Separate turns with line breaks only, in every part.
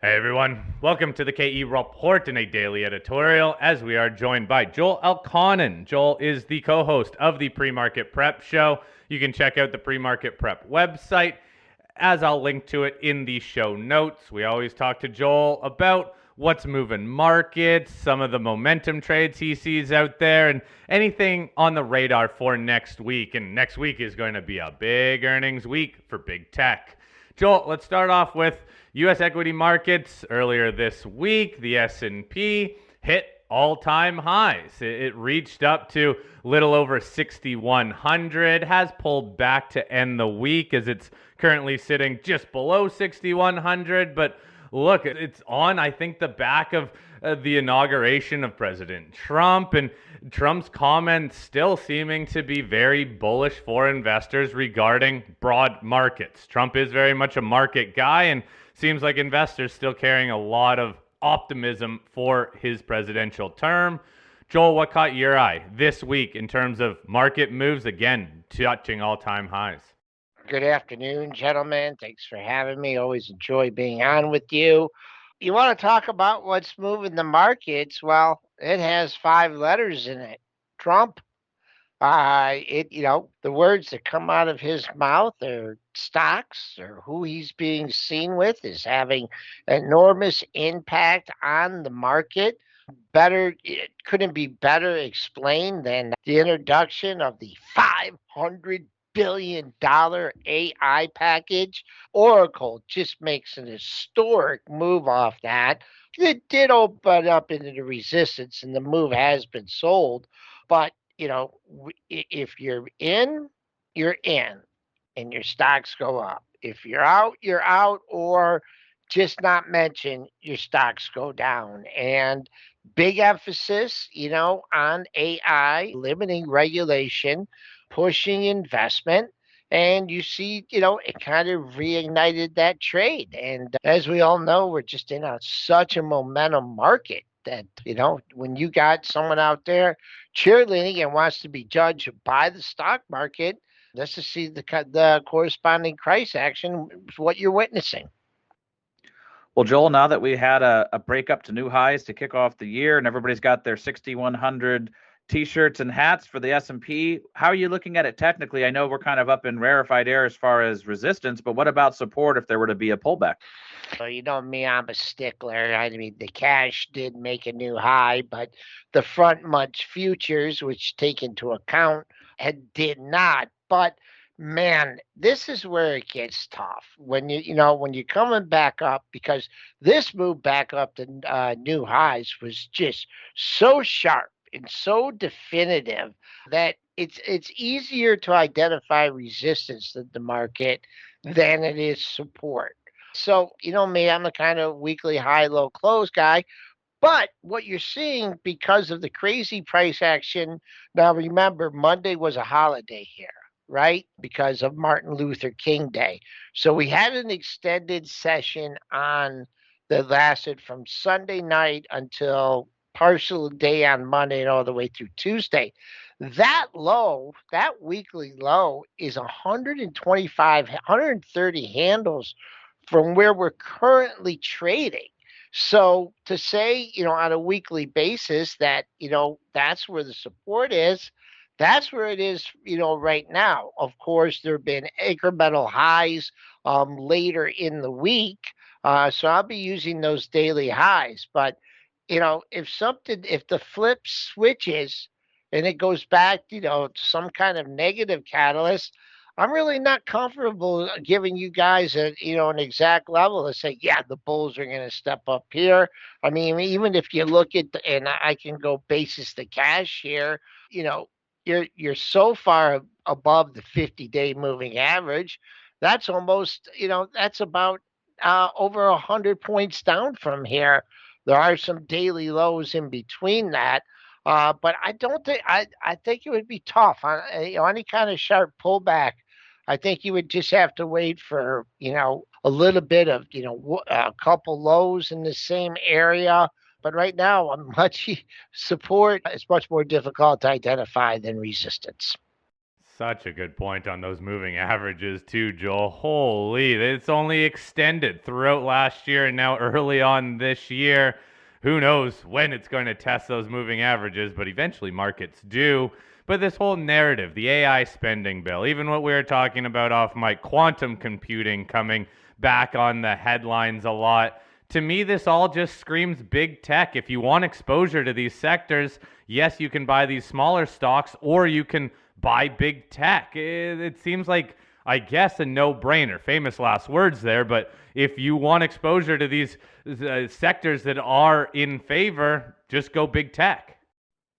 Hey everyone, welcome to the KE Report in a daily editorial as we are joined by Joel Elconin. Joel is the co-host of the PreMarket Prep Show. You can check out the PreMarket Prep website as I'll link to it in the show notes. We always talk to Joel about what's moving markets, some of the momentum trades he sees out there, and anything on the radar for next week. And next week is going to be a big earnings week for big tech. Joel, let's start off with U.S. equity markets. Earlier this week, the S&P hit all-time highs. It reached up to little over 6,100, has pulled back to end the week as it's currently sitting just below 6,100. But look, it's on, I think, the back of the inauguration of President Trump, and Trump's comments still seeming to be very bullish for investors regarding broad markets. Trump is very much a market guy, and seems like investors still carrying a lot of optimism for his presidential term. Joel, what caught your eye this week in terms of market moves, again, touching all-time highs?
Good afternoon, gentlemen. Thanks for having me. Always enjoy being on with you. You want to talk about what's moving the markets? Well, it has 5 letters in it. Trump. The words that come out of his mouth are stocks or who he's being seen with is having enormous impact on the market. It couldn't be better explained than the introduction of the $500 billion AI package. Oracle just makes an historic move off that. It did open up into the resistance, and the move has been sold. But if you're in, and your stocks go up. If you're out, or just not mention, your stocks go down. And big emphasis, on AI, limiting regulation, pushing investment. And you see, it kind of reignited that trade. And as we all know, we're just in such a momentum market that, when you got someone out there cheerleading and wants to be judged by the stock market, let's just see the corresponding price action, what you're witnessing.
Well, Joel, now that we had a break up to new highs to kick off the year and everybody's got their 6,100 T-shirts and hats for the S&P, how are you looking at it technically? I know we're kind of up in rarefied air as far as resistance, but what about support if there were to be a pullback?
So you know me, I'm a stickler. I mean, the cash did make a new high, but the front month futures, which take into account, did not. But man, this is where it gets tough when when you're coming back up, because this move back up to new highs was just so sharp and so definitive that it's easier to identify resistance in the market than it is support. So, you know me, I'm the kind of weekly high, low, close guy. But what you're seeing, because of the crazy price action, now remember, Monday was a holiday here, right? Because of Martin Luther King Day. So we had an extended session on that lasted from Sunday night until partial day on Monday and all the way through Tuesday. That weekly low is 125, 130 handles from where we're currently trading. So to say, on a weekly basis that, that's where the support is, that's where it is, right now. Of course, there have been incremental highs later in the week. So I'll be using those daily highs. But, if the flip switches and it goes back, to some kind of negative catalyst, I'm really not comfortable giving you guys an exact level to say, yeah, the bulls are going to step up here. I mean, even if you look at and I can go basis the cash here, you know, you're so far above the 50-day moving average. That's almost, that's about over 100 points down from here. There are some daily lows in between that. But I don't think I think it would be tough on any kind of sharp pullback. I think you would just have to wait for, a little bit of, a couple lows in the same area. But right now, support is much more difficult to identify than resistance.
Such a good point on those moving averages too, Joel. Holy, it's only extended throughout last year and now early on this year. Who knows when it's going to test those moving averages, but eventually markets do. But this whole narrative, the AI spending bill, even what we were talking about off mic, quantum computing coming back on the headlines a lot. To me, this all just screams big tech. If you want exposure to these sectors, yes, you can buy these smaller stocks or you can buy big tech. It seems like, I guess, a no-brainer. Famous last words there, but if you want exposure to these sectors that are in favor, just go big tech.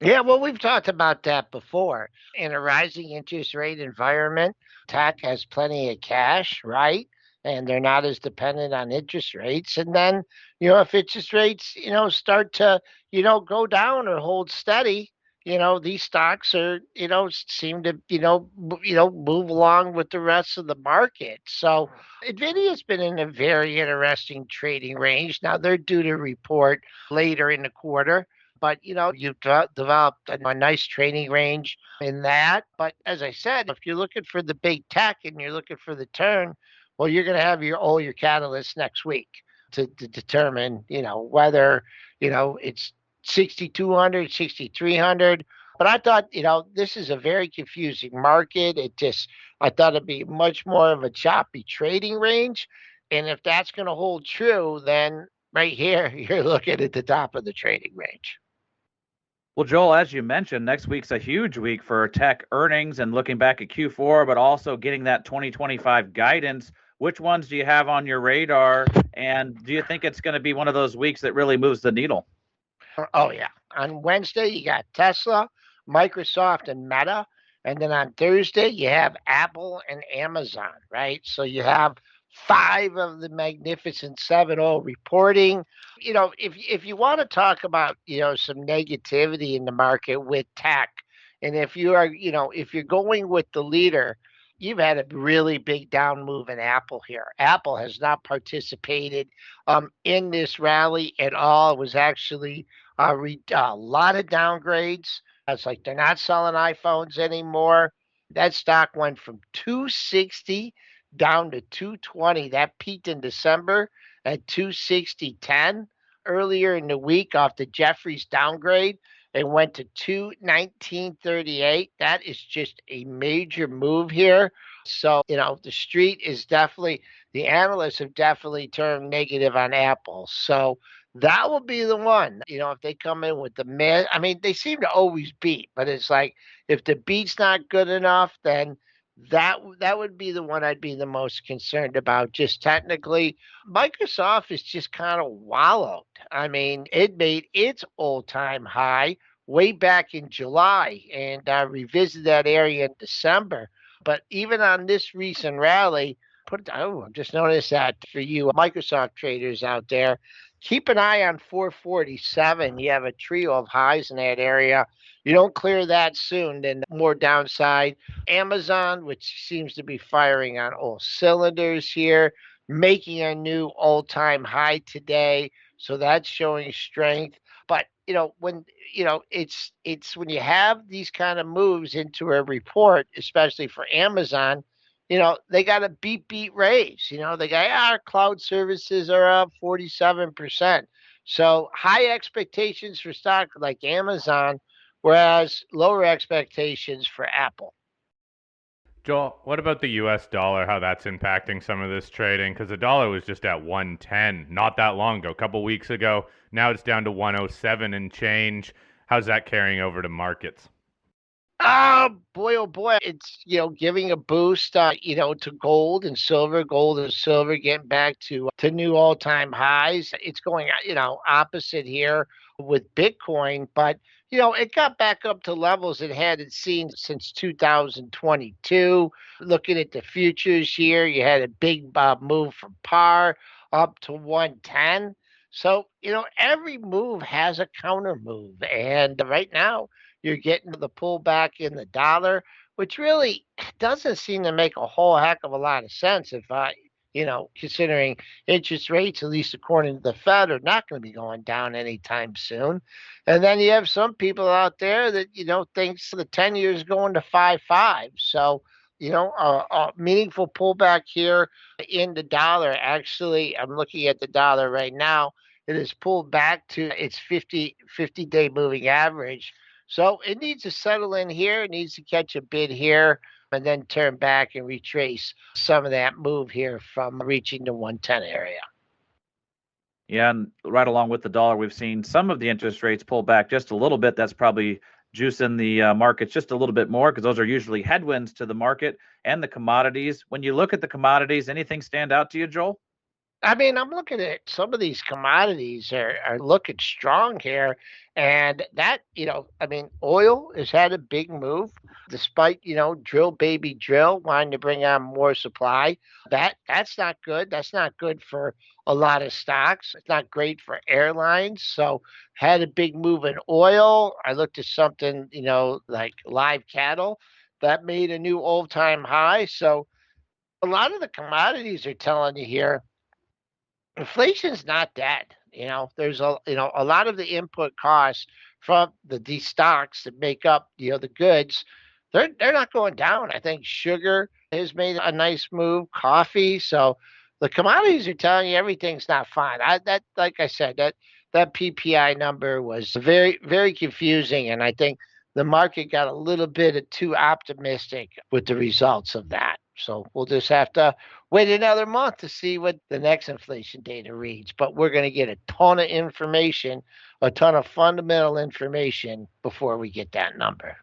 Yeah, well, we've talked about that before. In a rising interest rate environment, tech has plenty of cash, right? And they're not as dependent on interest rates. And then, if interest rates, start to, go down or hold steady, these stocks are, seem to, move along with the rest of the market. So Nvidia's been in a very interesting trading range. Now they're due to report later in the quarter. But you've developed a nice trading range in that. But as I said, if you're looking for the big tech and you're looking for the turn, well, you're going to have all your catalysts next week to determine, whether it's 6,200, 6,300. But I thought, this is a very confusing market. I thought it'd be much more of a choppy trading range. And if that's going to hold true, then right here, you're looking at the top of the trading range.
Well, Joel, as you mentioned, next week's a huge week for tech earnings and looking back at Q4, but also getting that 2025 guidance. Which ones do you have on your radar? And do you think it's going to be one of those weeks that really moves the needle?
Oh, yeah. On Wednesday, you got Tesla, Microsoft, and Meta. And then on Thursday, you have Apple and Amazon, right? So you have 5 of the Magnificent Seven all reporting. If you want to talk about, some negativity in the market with tech, and if you're going with the leader, you've had a really big down move in Apple here. Apple has not participated in this rally at all. It was actually a lot of downgrades. It's like they're not selling iPhones anymore. That stock went from 260 down to 220. That peaked in December at 260.10 earlier in the week off the Jeffries downgrade. It went to 219.38. That is just a major move here. So, the street is the analysts have definitely turned negative on Apple. So that will be the one, if they come in with the miss. I mean, they seem to always beat, but it's like if the beat's not good enough, then that would be the one I'd be the most concerned about. Just technically, Microsoft is just kind of wallowed. I mean, it made its all-time high way back in July and revisited that area in December. But even on this recent rally, I've just noticed that for you Microsoft traders out there, keep an eye on 447. You have a trio of highs in that area. You don't clear that soon, then more downside. Amazon, which seems to be firing on all cylinders here, making a new all-time high today. So that's showing strength. But it's when you have these kind of moves into a report, especially for Amazon, they got a beat raise. They got our cloud services are up 47%. So high expectations for stock like Amazon, whereas lower expectations for Apple.
Joel, what about the US dollar, how that's impacting some of this trading? Because the dollar was just at 110 not that long ago, a couple weeks ago. Now it's down to 107 and change. How's that carrying over to markets?
Oh boy. It's, giving a boost, to gold and silver. Gold and silver getting back to new all-time highs. It's going, opposite here with Bitcoin, but, it got back up to levels it hadn't seen since 2022. Looking at the futures here, you had a big move from par up to 110. So, every move has a counter move. And right now, you're getting the pullback in the dollar, which really doesn't seem to make a whole heck of a lot of sense. If considering interest rates, at least according to the Fed, are not going to be going down anytime soon. And then you have some people out there that, thinks the 10 years going to 5.5. So, a meaningful pullback here in the dollar. Actually, I'm looking at the dollar right now. It has pulled back to its 50-day moving average. So it needs to settle in here. It needs to catch a bid here and then turn back and retrace some of that move here from reaching the 110 area.
Yeah, and right along with the dollar, we've seen some of the interest rates pull back just a little bit. That's probably juicing the markets just a little bit more because those are usually headwinds to the market and the commodities. When you look at the commodities, anything stand out to you, Joel?
I mean, I'm looking at some of these commodities are looking strong here. And that, oil has had a big move despite, drill baby drill wanting to bring on more supply. That's not good. That's not good for a lot of stocks. It's not great for airlines. So had a big move in oil. I looked at something, like live cattle that made a new all-time high. So a lot of the commodities are telling you here inflation's not dead. There's a lot of the input costs from these stocks that make up the goods. They're not going down. I think sugar has made a nice move, coffee. So the commodities are telling you everything's not fine. Like I said, that PPI number was very, very confusing, and I think the market got a little bit too optimistic with the results of that. So we'll just have to wait another month to see what the next inflation data reads. But we're going to get a ton of information, a ton of fundamental information before we get that number.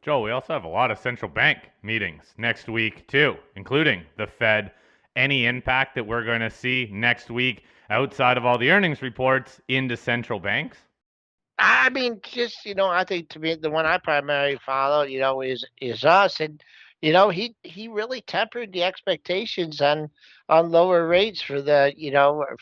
Joel, we also have a lot of central bank meetings next week too, including the Fed. Any impact that we're going to see next week outside of all the earnings reports into central banks?
I mean, just I think to me the one I primarily follow, is us, and he really tempered the expectations on lower rates for the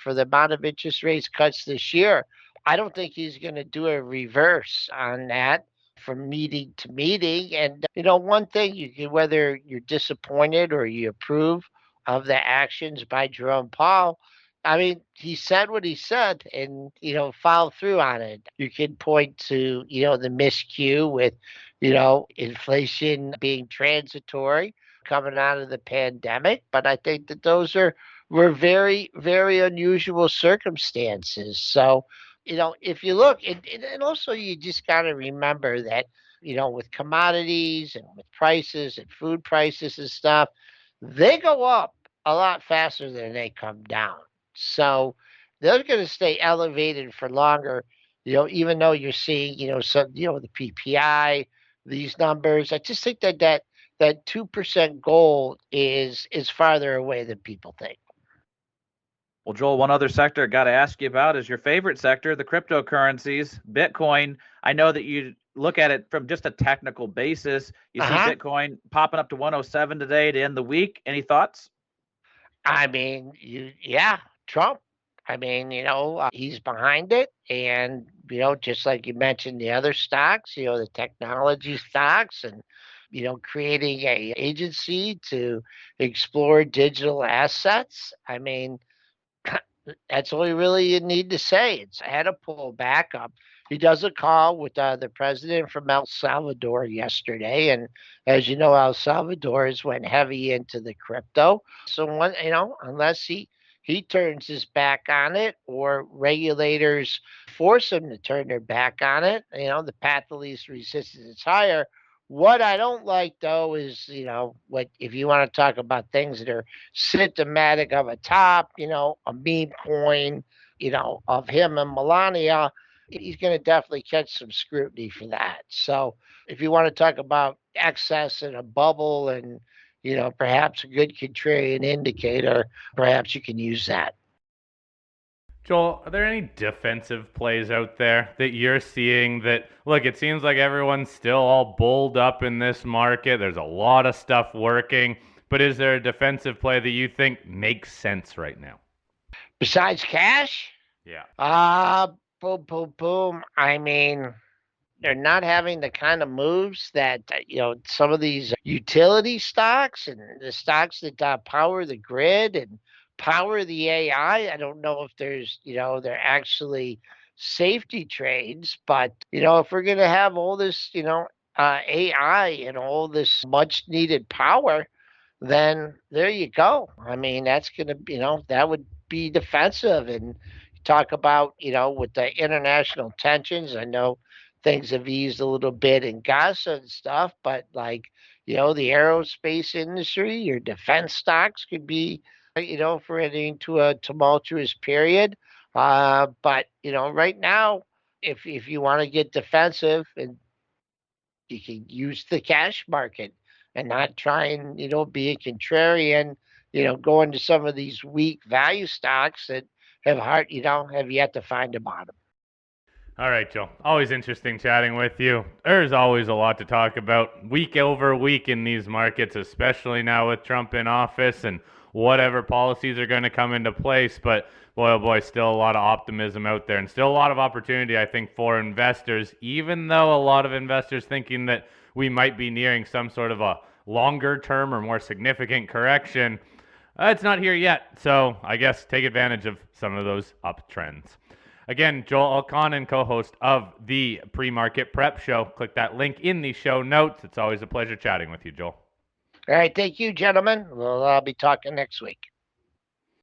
amount of interest rates cuts this year. I don't think he's going to do a reverse on that from meeting to meeting. And one thing you can, whether you're disappointed or you approve of the actions by Jerome Powell, I mean, he said what he said and, followed through on it. You can point to, the miscue with, inflation being transitory coming out of the pandemic. But I think that were very, very unusual circumstances. So, if you look, and also you just got to remember that, with commodities and with prices and food prices and stuff, they go up a lot faster than they come down. So they're going to stay elevated for longer, even though you're seeing, the PPI, these numbers. I just think that 2% goal is farther away than people think.
Well, Joel, one other sector I got to ask you about is your favorite sector, the cryptocurrencies, Bitcoin. I know that you look at it from just a technical basis. You see Bitcoin popping up to 107 today to end the week. Any thoughts?
I mean, Trump. I mean, he's behind it. And, just like you mentioned, the other stocks, the technology stocks and, creating a agency to explore digital assets. I mean, that's all you really need to say. It's had a pullback up. He does a call with the president from El Salvador yesterday, and as you know, El Salvador has went heavy into the crypto. So unless he turns his back on it or regulators force him to turn their back on it, the path of least resistance is higher. What I don't like though is, what if you want to talk about things that are symptomatic of a top, a meme coin, of him and Melania, he's going to definitely catch some scrutiny for that. So if you want to talk about excess and a bubble and, perhaps a good contrarian indicator, perhaps you can use that.
Joel, are there any defensive plays out there that you're seeing that, look, it seems like everyone's still all bulled up in this market. There's a lot of stuff working, but is there a defensive play that you think makes sense right now?
Besides cash?
Yeah.
Boom, boom, boom. I mean, they're not having the kind of moves that, some of these utility stocks and the stocks that power the grid and power of the AI. I don't know if there's, they're actually safety trades, but, if we're going to have all this, AI and all this much needed power, then there you go. I mean, that's going to, that would be defensive. And talk about, with the international tensions, I know things have eased a little bit in Gaza and stuff, but like, the aerospace industry, your defense stocks could be, if we're heading into a tumultuous period. But, right now, if you want to get defensive, and you can use the cash market and not try and, be a contrarian, go into some of these weak value stocks that have yet to find a bottom.
All right, Joe. Always interesting chatting with you. There's always a lot to talk about week over week in these markets, especially now with Trump in office and whatever policies are going to come into place. But boy, oh boy, still a lot of optimism out there and still a lot of opportunity, I think, for investors, even though a lot of investors thinking that we might be nearing some sort of a longer term or more significant correction. It's not here yet. So I guess take advantage of some of those uptrends. Again, Joel Elconin, co-host of the PreMarket Prep Show. Click that link in the show notes. It's always a pleasure chatting with you, Joel.
All right. Thank you, gentlemen. We'll be talking next week.